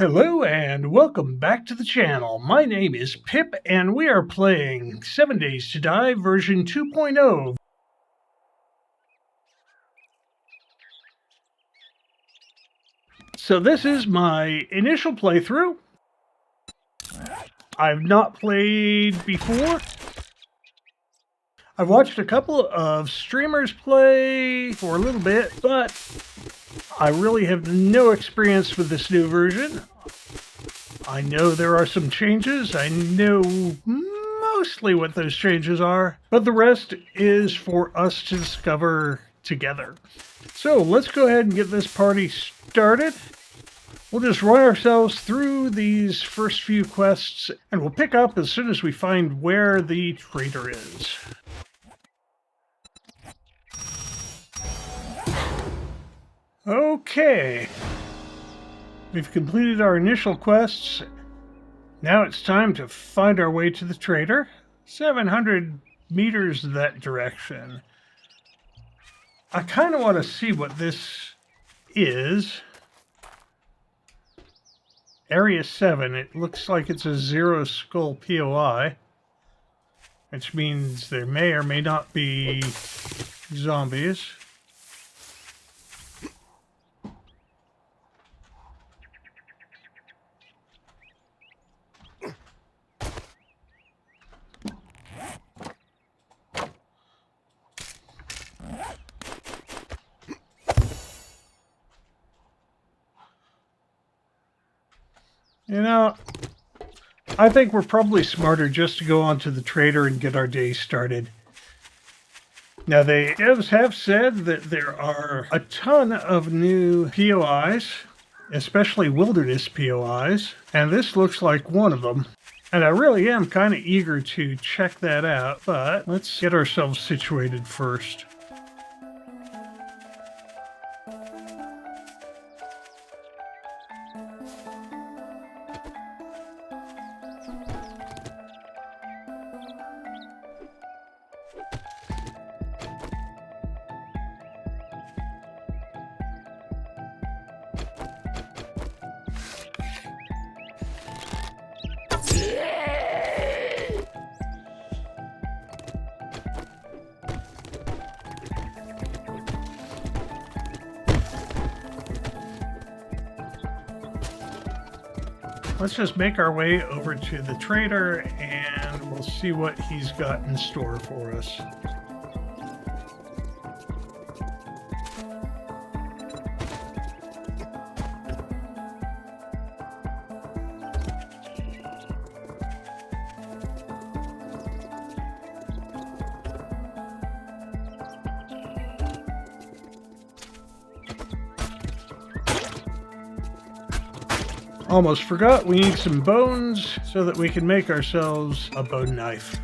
Hello and welcome back to the channel. My name is Pip and we are playing 7 Days to Die version 2.0. So this is my initial playthrough. I've not played before. I've watched a couple of streamers play for a little bit, but I really have no experience with this new version. I know there are some changes. I know mostly what those changes are, but the rest is for us to discover together. So let's go ahead and get this party started. We'll just run ourselves through these first few quests, and we'll pick up as soon as we find where the traitor is. Okay. We've completed our initial quests. Now it's time to find our way to the traitor. 700 meters that direction. I kind of want to see what this is. Area 7. It looks like it's a zero skull POI, which means there may or may not be zombies. You know, I think we're probably smarter just to go onto the trader and get our day started. Now, they have said that there are a ton of new POIs, especially wilderness POIs, and this looks like one of them. And I really am kind of eager to check that out, but let's get ourselves situated first. Let's just make our way over to the trader and we'll see what he's got in store for us. Almost forgot, we need some bones so that we can make ourselves a bone knife.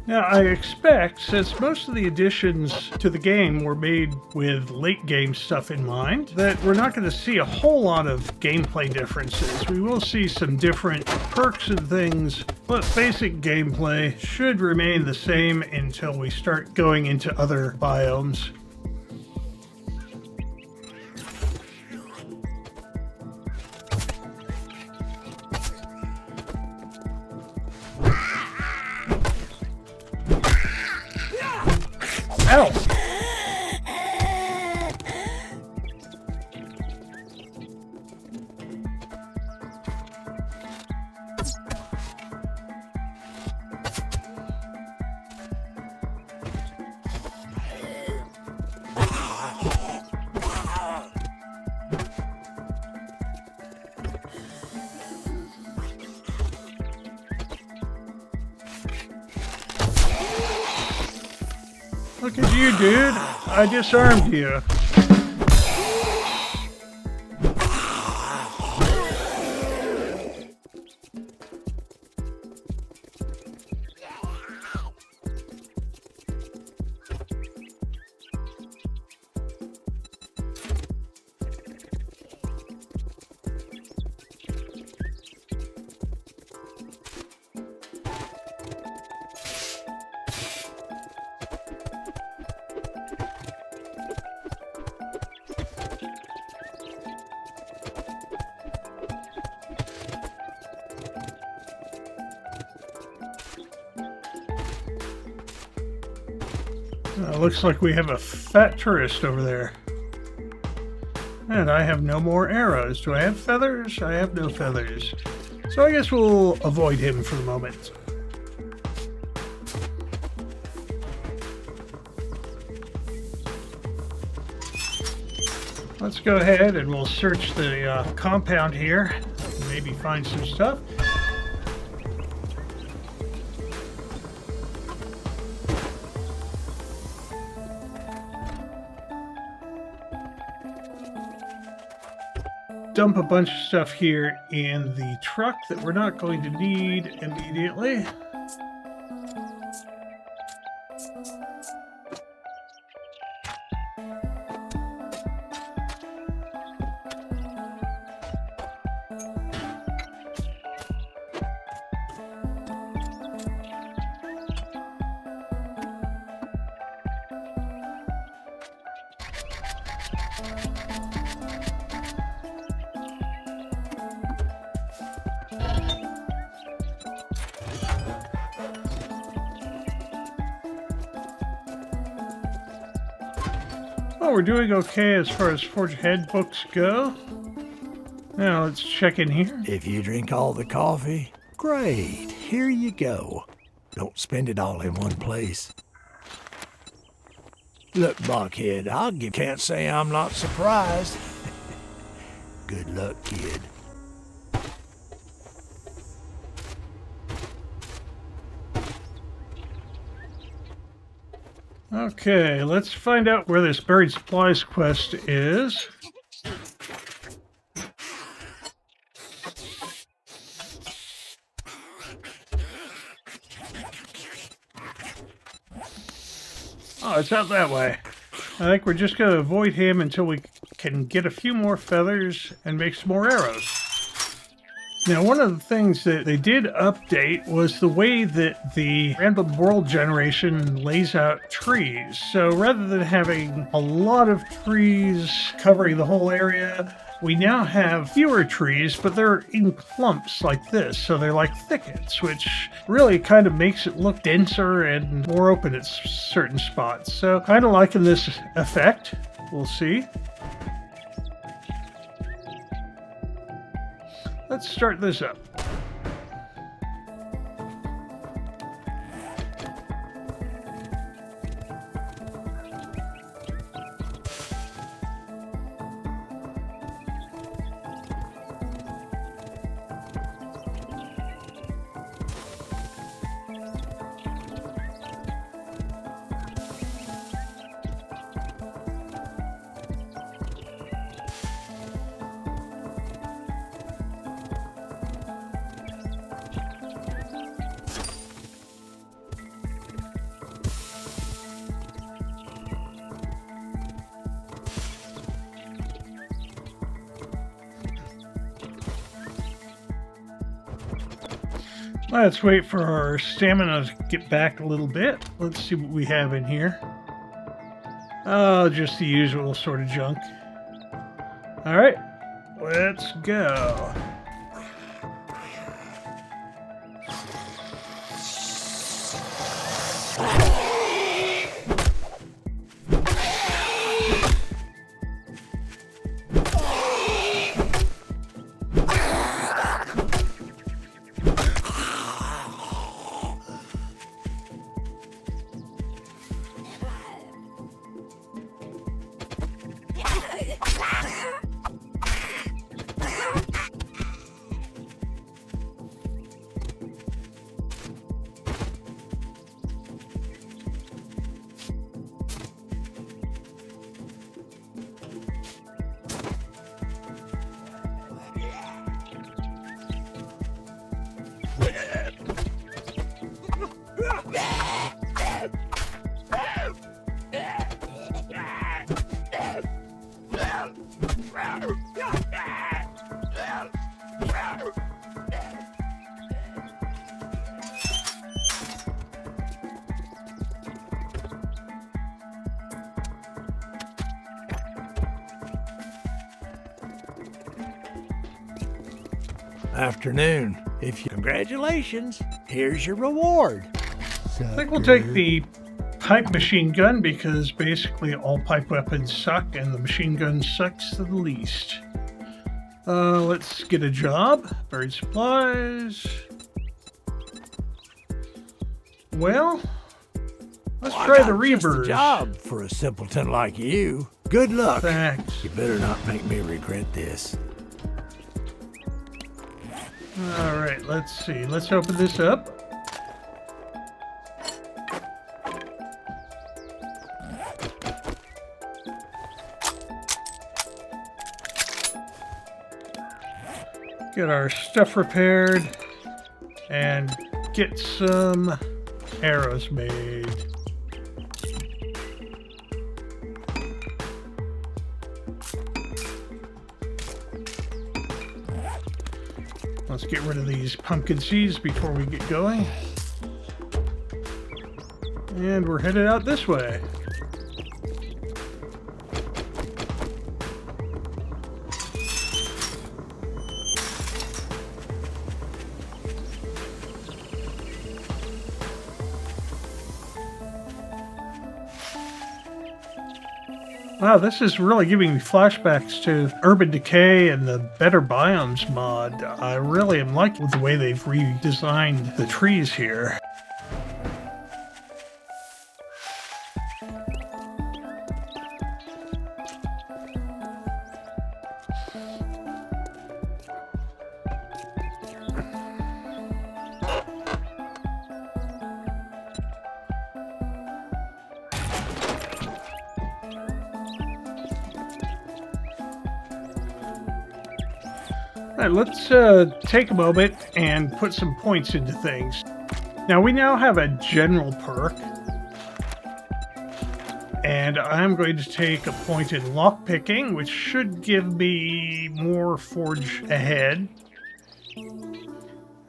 Now, I expect, since most of the additions to the game were made with late game stuff in mind, that we're not going to see a whole lot of gameplay differences. We will see some different perks and things, but basic gameplay should remain the same until we start going into other biomes. Ow! Look at you, dude. I disarmed you. Looks like we have a fat tourist over there. And I have no more arrows. Do I have feathers? I have no feathers. So I guess we'll avoid him for the moment. Let's go ahead and we'll search the compound here. Maybe find some stuff. Dump a bunch of stuff here in the truck that we're not going to need immediately. Oh, we're doing okay as far as Forge Ahead books go. Now let's check in here. If you drink all the coffee, great, here you go. Don't spend it all in one place. Look, Blockhead, can't say I'm not surprised. Good luck, kid. Okay, let's find out where this buried supplies quest is. Oh, it's out that way. I think we're just going to avoid him until we can get a few more feathers and make some more arrows. Now, one of the things that they did update was the way that the random world generation lays out trees. So rather than having a lot of trees covering the whole area, we now have fewer trees, but they're in clumps like this. So they're like thickets, which really kind of makes it look denser and more open at certain spots. So kind of liking this effect. We'll see. Let's start this up. Let's wait for our stamina to get back a little bit. Let's see what we have in here. Oh, just the usual sort of junk. All right, let's go. Afternoon. Congratulations, here's your reward. I think we'll take the pipe machine gun because basically all pipe weapons suck and the machine gun sucks the least. Let's get a job. Buried supplies. Well, let's Well, I try got the just reavers. a job for a simpleton like you. Good luck. Thanks. You better not make me regret this. All right, let's see. Let's open this up. Get our stuff repaired and get some arrows made. Let's get rid of these pumpkin seeds before we get going. And we're headed out this way. Wow, this is really giving me flashbacks to Urban Decay and the Better Biomes mod. I really am liking the way they've redesigned the trees here. All right, let's take a moment and put some points into things. Now, we now have a general perk. And I'm going to take a point in lockpicking, which should give me more forge ahead.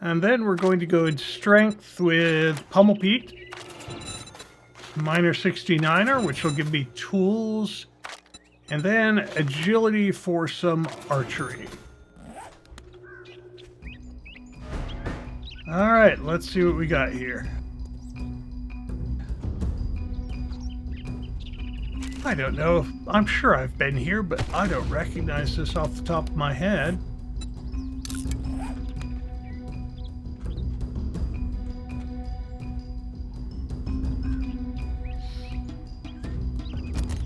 And then we're going to go in strength with Pummel Pete. Minor 69er, which will give me tools. And then agility for some archery. All right, let's see what we got here. I don't know. I'm sure I've been here, but I don't recognize this off the top of my head.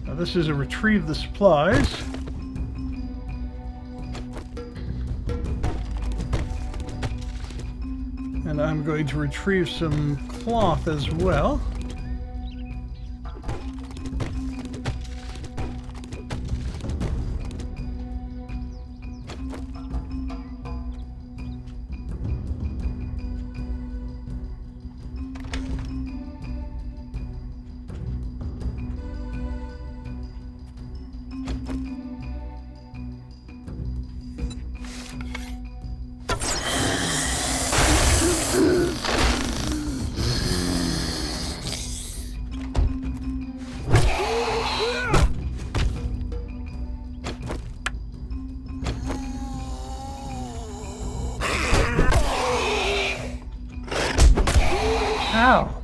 Now, this is a retrieve the supplies. And I'm going to retrieve some cloth as well. Ow.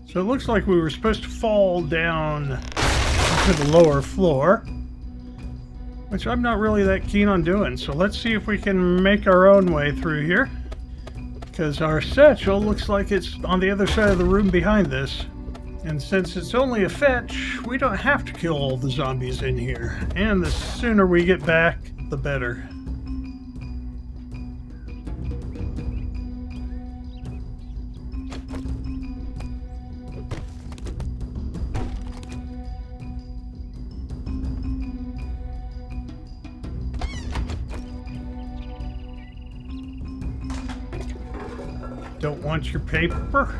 So it looks like we were supposed to fall down to the lower floor, which I'm not really that keen on doing. So let's see if we can make our own way through here, because our satchel looks like it's on the other side of the room behind this. And since it's only a fetch, we don't have to kill all the zombies in here. And the sooner we get back, the better. don't want your paper.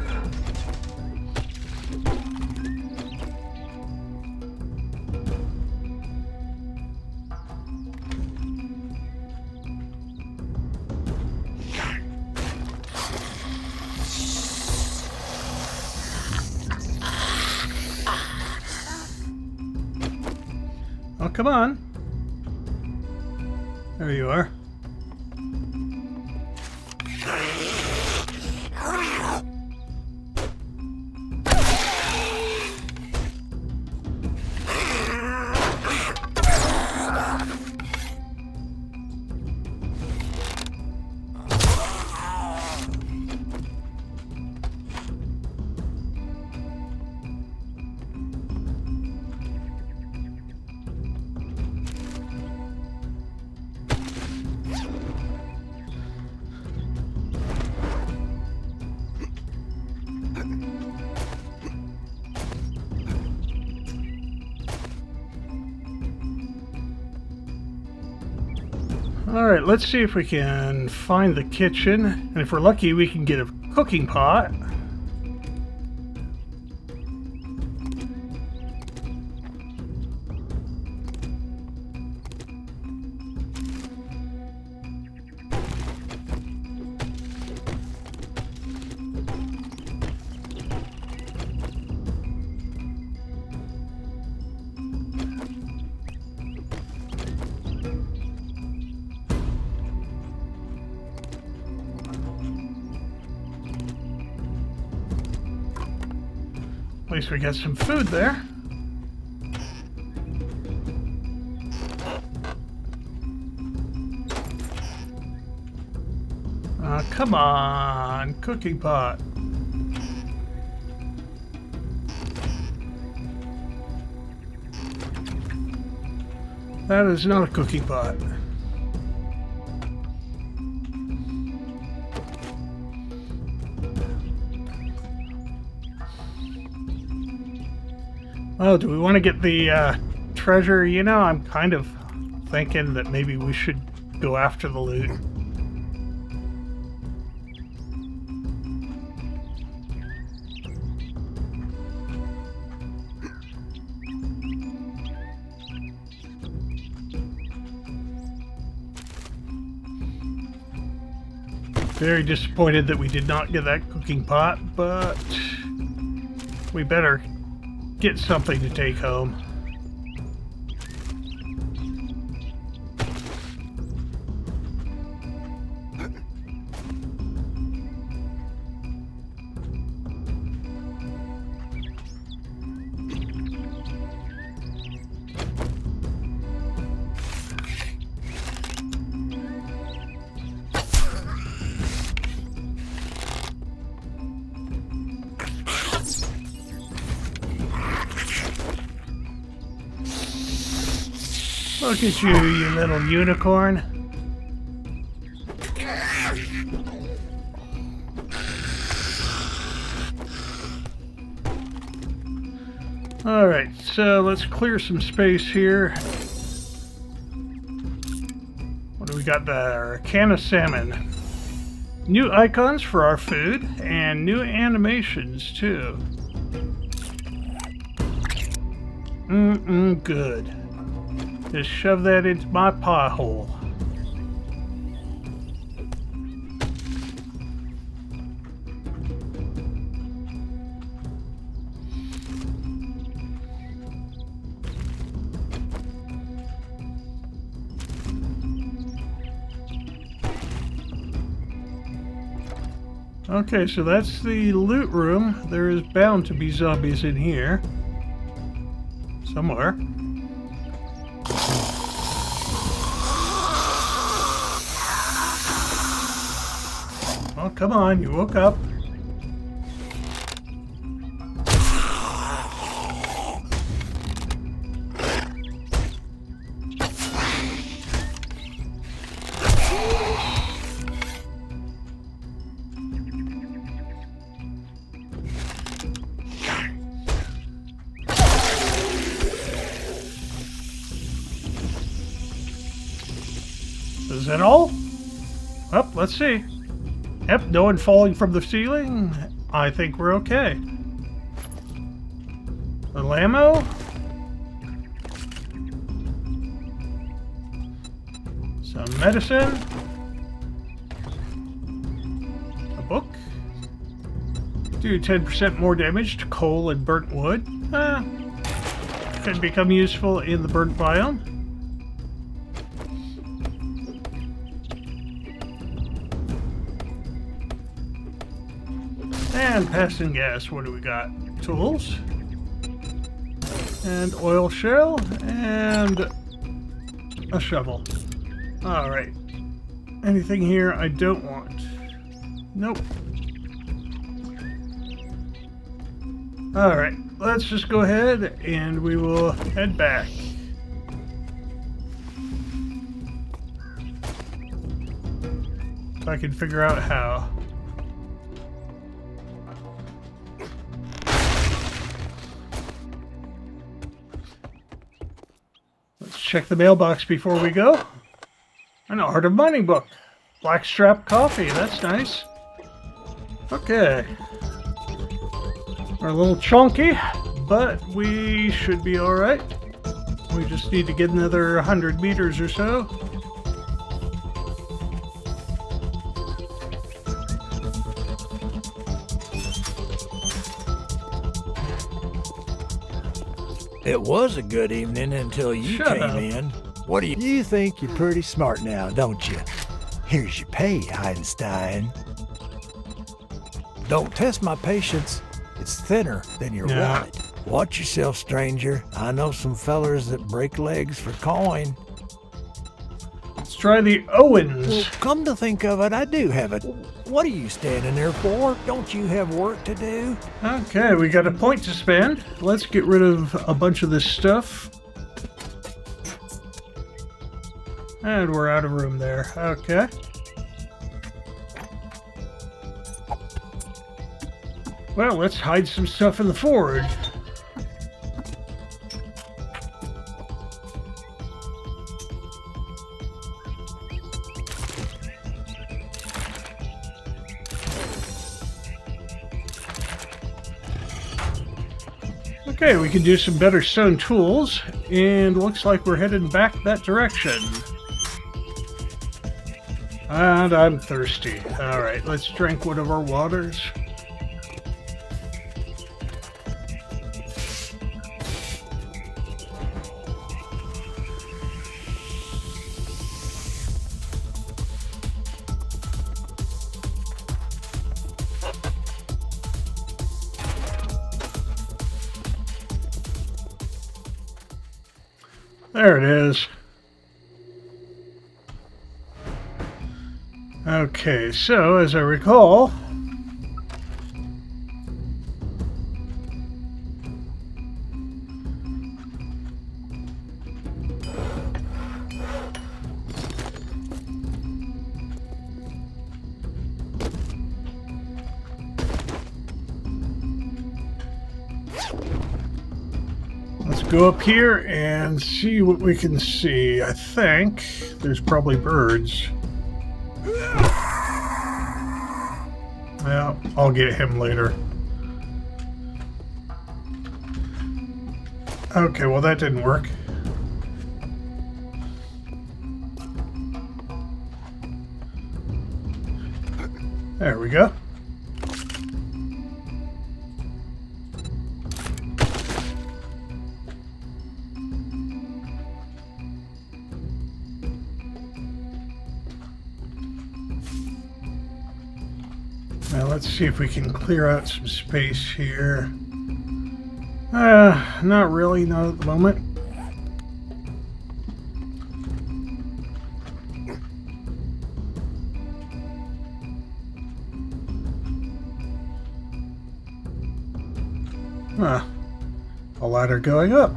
Oh, come on. There you are. Alright, let's see if we can find the kitchen. And if we're lucky, we can get a cooking pot. At least we got some food there. Come on, cooking pot. That is not a cooking pot. Oh, do we want to get the treasure? You know, I'm kind of thinking that maybe we should go after the loot. Very disappointed that we did not get that cooking pot, but we better get something to take home. Look at you, you little unicorn. Alright, so let's clear some space here. What do we got there? A can of salmon. New icons for our food, and new animations, too. Good. Just shove that into my pie hole. Okay, so that's the loot room. There is bound to be zombies in here. Somewhere. Oh, come on, you woke up. Is that all? Well, let's see. Yep, no one falling from the ceiling. I think we're okay. Little ammo. Some medicine. A book. Do 10% more damage to coal and burnt wood. Could become useful in the burnt biome. And passing gas, what do we got? Tools. And oil shell. And a shovel. Alright. Anything here I don't want? Nope. Alright, let's just go ahead and we will head back. So I can figure out how. Let's check the mailbox before we go. An Art of Mining book. Blackstrap coffee, that's nice. Okay. We're a little chunky, but we should be alright. We just need to get another 100 meters or so. It was a good evening until you Shut came up. in. What do you think you're pretty smart now, don't you? Here's your pay, Einstein. Don't test my patience. It's thinner than your Yeah. wallet. Watch yourself, stranger. I know some fellers that break legs for coin. Let's try the Owens. Well, come to think of it, I do have it. What are you standing there for? Don't you have work to do? Okay, we got a point to spend. Let's get rid of a bunch of this stuff. And we're out of room there. Okay. Well, let's hide some stuff in the forge. Okay, we can do some better stone tools, and looks like we're heading back that direction. And I'm thirsty. Alright, let's drink one of our waters. There it is. Okay, so as I recall, let's go up here and see what we can see. I think there's probably birds. Well, I'll get him later. Okay, well that didn't work. There we go. Now let's see if we can clear out some space here. Not really, not at the moment. A ladder going up.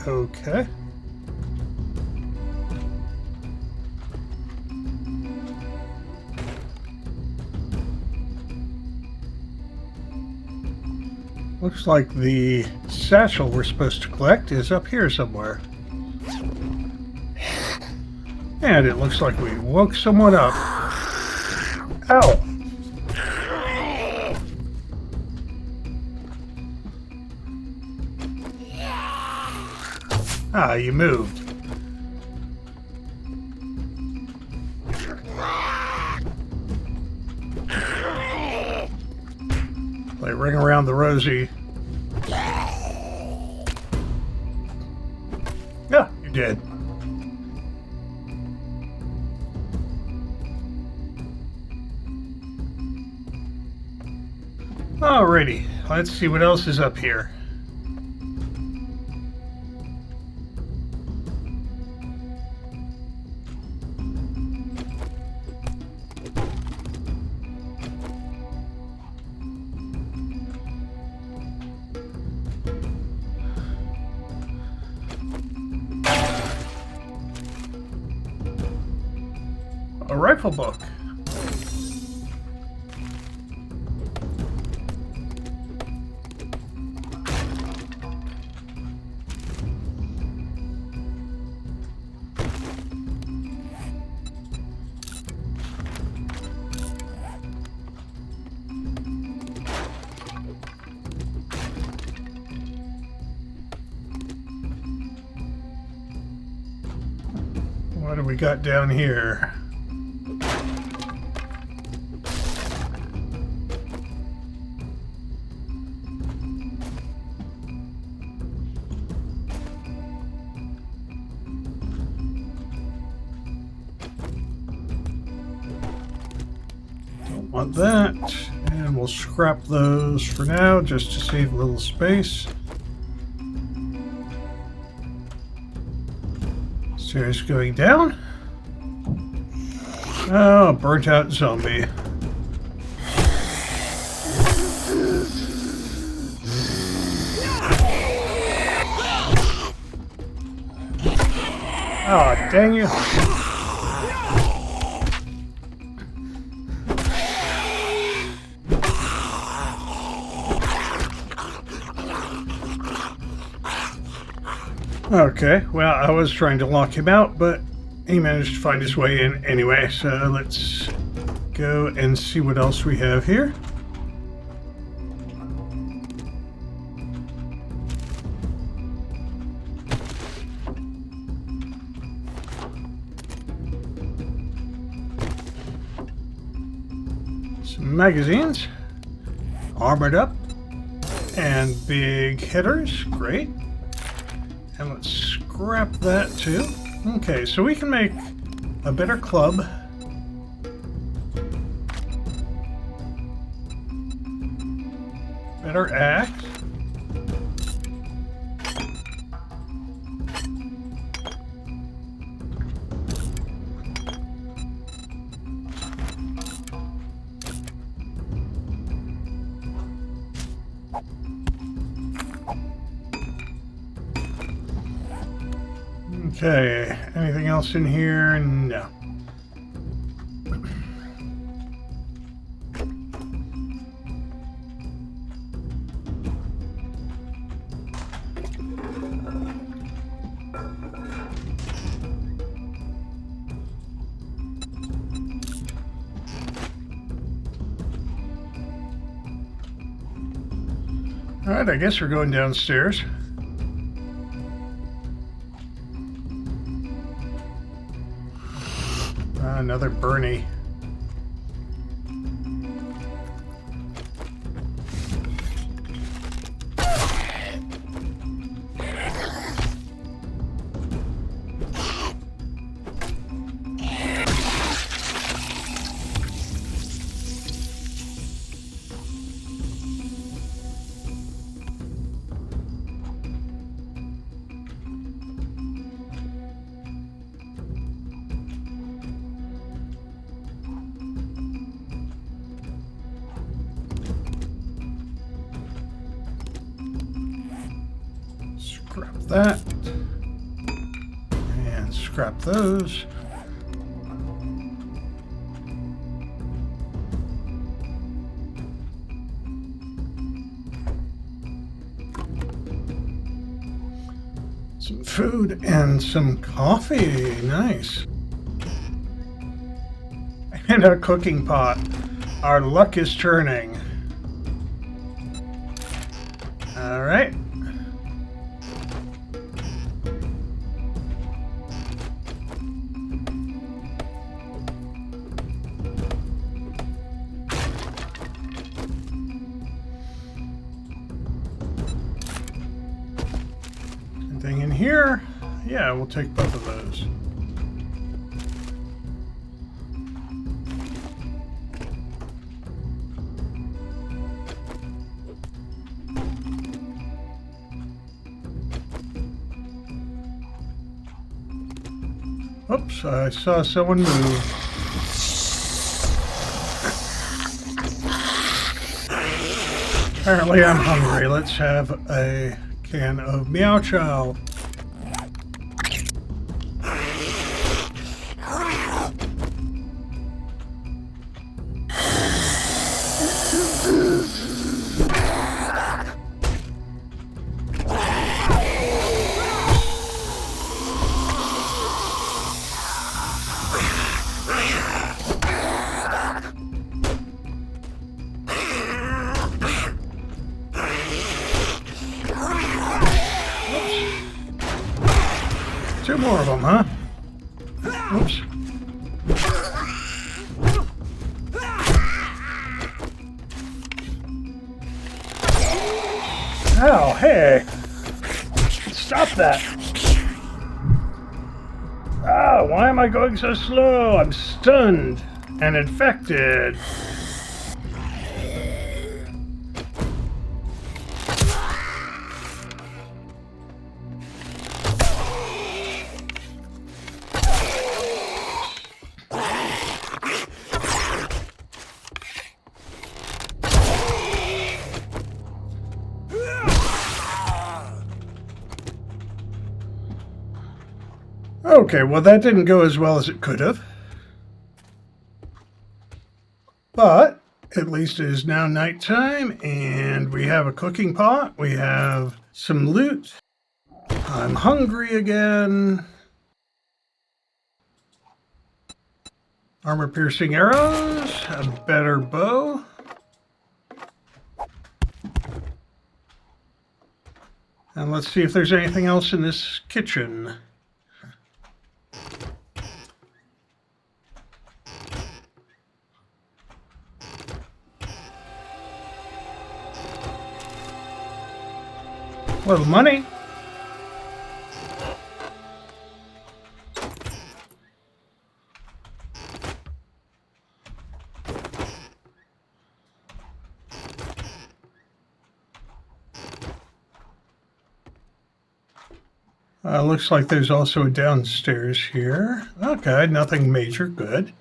Okay. Looks like the satchel we're supposed to collect is up here somewhere. And it looks like we woke someone up. Ow! Ah, you moved. Like ring around the rosy. Yeah, you did. Alrighty, let's see what else is up here. A rifle book. What do we got down here? Don't want that. And we'll scrap those for now just to save a little space. Stairs going down. Oh, burnt out zombie. Oh, dang you. Okay, well, I was trying to lock him out, but he managed to find his way in anyway, so let's go and see what else we have here. Some magazines, armored up, and big hitters, great. And let's scrap that too. Okay, so we can make a better club. Better axe. Okay, anything else in here? No. All right, I guess we're going downstairs. Another Bernie. Scrap that. And scrap those. Some food and some coffee. Nice. And a cooking pot. Our luck is turning. All right. Anything in here? Yeah, we'll take both of those. Oops, I saw someone move. Apparently I'm hungry. Let's have a can of Meow Chow. Two more of them, huh? Oops. Oh, hey! Stop that! Ah, why am I going so slow? I'm stunned and infected. Okay, well that didn't go as well as it could have. But at least it is now nighttime and we have a cooking pot. We have some loot. I'm hungry again. Armor-piercing arrows, a better bow. And let's see if there's anything else in this kitchen. A little money. Looks like there's also a downstairs here. Okay, nothing major. Good.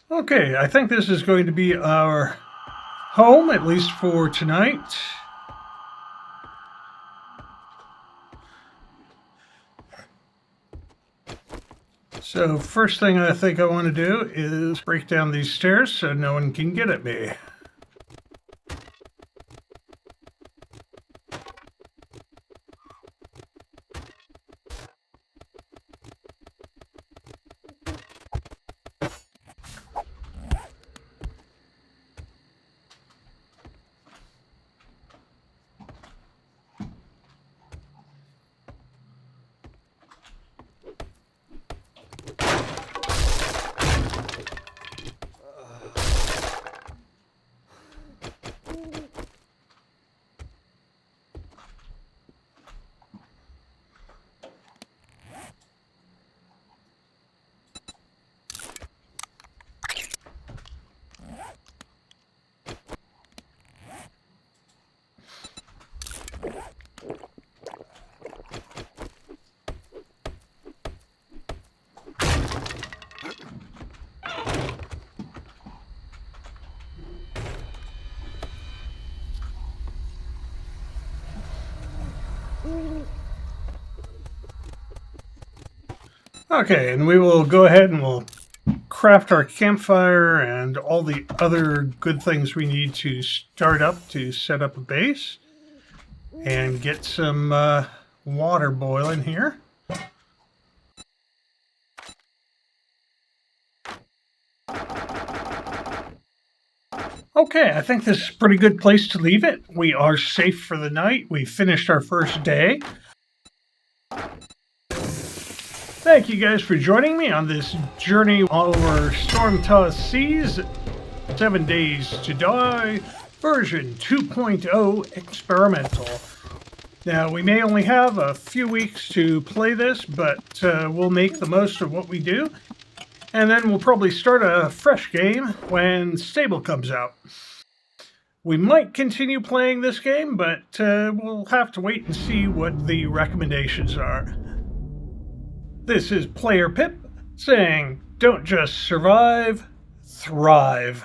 Okay, I think this is going to be our home, at least for tonight. So first thing I think I want to do is break down these stairs so no one can get at me. Okay, and we will go ahead and we'll craft our campfire and all the other good things we need to start up to set up a base and get some water boiling here. Okay, I think this is a pretty good place to leave it. We are safe for the night. We finished our first day. Thank you guys for joining me on this journey over storm-tossed seas. 7 Days to Die, version 2.0 experimental. Now, we may only have a few weeks to play this, but we'll make the most of what we do. And then we'll probably start a fresh game when Stable comes out. We might continue playing this game, but we'll have to wait and see what the recommendations are. This is Player Pip saying, don't just survive, thrive.